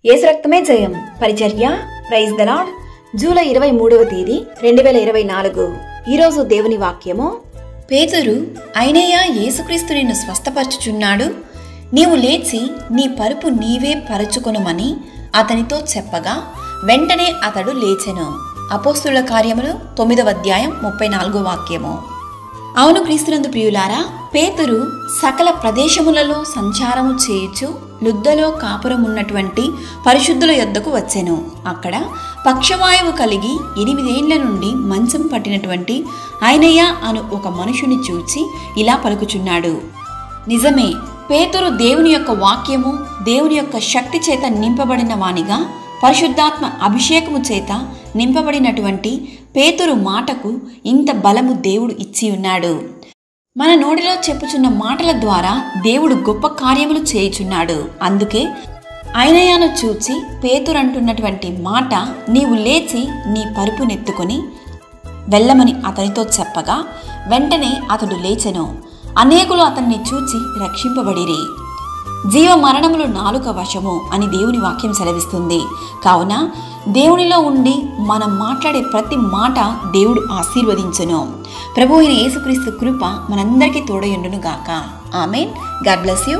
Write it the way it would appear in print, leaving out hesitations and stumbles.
యేసు రక్తమే జయం పరిచర్య ప్రైజ్ ద లార్డ్. జూలై 23వ తేదీ 2024. ఈరోజు దేవుని వాక్యము, పేతురు, అయినయ్యా యేసుక్రీస్తు నిన్ను స్వస్థపరచుచున్నాడు, నీవు లేచి నీ పరుపు నీవే పరచుకొనుమని అతనితో చెప్పగా వెంటనే అతడు లేచెను. అపోస్తుల కార్యములు 9వ అధ్యాయం 34వ వాక్యము. అవును క్రీస్తునందు ప్రియులారా, పేతురు సకల ప్రదేశములలో సంచారము చేయుచు లుద్దలో కాపురమున్నటువంటి పరిశుద్ధుల యొద్దకు వచ్చెను. అక్కడ పక్షవాయువు కలిగి 8 ఏళ్ల నుండి మంచం పట్టినటువంటి అయినయ్య అను ఒక మనుషుని చూచి ఇలా పలుకుచున్నాడు. నిజమే, పేతురు దేవుని యొక్క వాక్యము, దేవుని యొక్క శక్తి చేత నింపబడిన వానిగా, పరిశుద్ధాత్మ అభిషేకము చేత నింపబడినటువంటి పేతురు మాటకు ఇంత బలము దేవుడు ఇచ్చి ఉన్నాడు. మన నోటిలో చెప్పుచున్న మాటల ద్వారా దేవుడు గొప్ప కార్యములు చేయుచున్నాడు. అందుకే అయినయ్యను చూచి పేతురు అంటున్నటువంటి మాట, నీవు లేచి నీ పరుపునెత్తుకొని వెళ్ళమని అతనితో చెప్పగా వెంటనే అతడు లేచెను. అనేకులు అతన్ని చూచి రక్షింపబడిరి. జీవ మరణములు నాలుక వశము అని దేవుని వాక్యం సెలవిస్తుంది. కావున దేవునిలో ఉండి మనం మాట్లాడే ప్రతి మాట దేవుడు ఆశీర్వదించును. ప్రభు అయిన యేసుక్రీస్తు కృప మనందరికీ తోడయుండును గాక. ఆమేన్. God bless you.